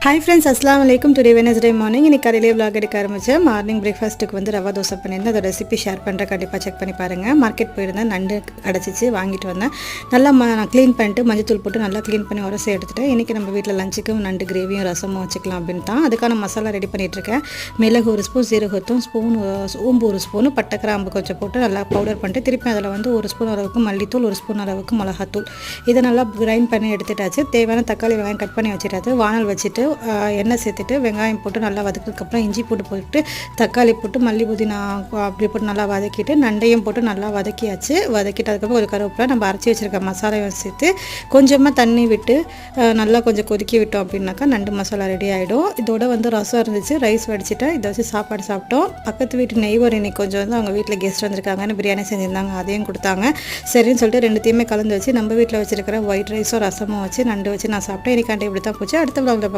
Hi friends, அஸ்லாம் வலைக்கும். Today Wednesday morning இன்னைக்கு காலையிலே விளாக் எடுக்க ஆரம்பித்தேன். மார்னிங் பிரேக்ஃபாஸ்ட்டுக்கு வந்து ரவா தோசை பண்ணியிருந்தேன். அதோட ரெசிபி ஷேர் பண்ணுறேன், கண்டிப்பாக செக் பண்ணி பாருங்கள். மார்க்கெட் போயிருந்தேன், நண்டு கிடச்சிச்சு, வாங்கிட்டு வந்தேன். நல்லா க்ளீன் பண்ணிட்டு மஞ்சத்தூள் போட்டு நல்லா க்ளீன் பண்ணி உரசி எடுத்துகிட்டு இன்றைக்கி நம்ம வீட்டில் லஞ்சுக்கும் நண்டு கிரேவியும் ரசமும் வச்சுக்கலாம் அப்படின்னு தான் அதுக்கான மசாலா ரெடி பண்ணிகிட்ருக்கேன். மிளகு ஒரு ஸ்பூன், சீரகத்தும் சோம்பு ஒரு ஸ்பூனு, பட்டை கிராம்பு கொஞ்சம் போட்டு நல்லா பவுடர் பண்ணிட்டு திருப்பி அதில் வந்து ஒரு ஸ்பூன் அளவுக்கு மல்லித்தூள், ஒரு ஸ்பூன் அளவுக்கு மிளகாத்தூள் இதை நல்லா கிரைண்ட் பண்ணி எடுத்துட்டாச்சு. தேவையான தக்காளி வெங்காயம் கட் பண்ணி வச்சுட்டாச்சு. வானல் வச்சுட்டு எண்ணெய் சேர்த்துட்டு வெங்காயம் போட்டு நல்லா வதக்கினதுக்கப்புறம் இஞ்சி போட்டு தக்காளி போட்டு மல்லி புதினா அப்படி போட்டு நல்லா வதக்கிட்டு நண்டையும் போட்டு நல்லா வதக்கியாச்சு. வதக்கிட்டு அதுக்கப்புறம் ஒரு கருவேப்பிலை நம்ம அரைச்சி வச்சுருக்க மசாலாவை சேர்த்து கொஞ்சமாக தண்ணி விட்டு நல்லா கொஞ்சம் கொதிக்கி விட்டோம் அப்படின்னாக்கா நண்டு மசாலா ரெடி ஆகிடும். இதோட வந்து ரசம் இருந்துச்சு, ரைஸ் வடிச்சிட்டேன். இதை வச்சு சாப்பாடு சாப்பிட்டோம். பக்கத்து வீட்டு நெய்வர் இன்னைக்கு கொஞ்சம் வந்து அவங்க வீட்டில் கெஸ்ட் வந்திருக்காங்கன்னு பிரியாணி செஞ்சுருந்தாங்க, அதையும் கொடுத்தாங்க. சரின்னு சொல்லிட்டு ரெண்டுத்தையுமே கலந்து வச்சு நம்ம வீட்டில் வச்சுருக்கிற ஒயிட் ரைஸும் ரசமும் வச்சு நண்டு வச்சு நான் சாப்பிட்டேன். இன்னைக்காண்டி இப்படி தான் போச்சு. அடுத்த vlogல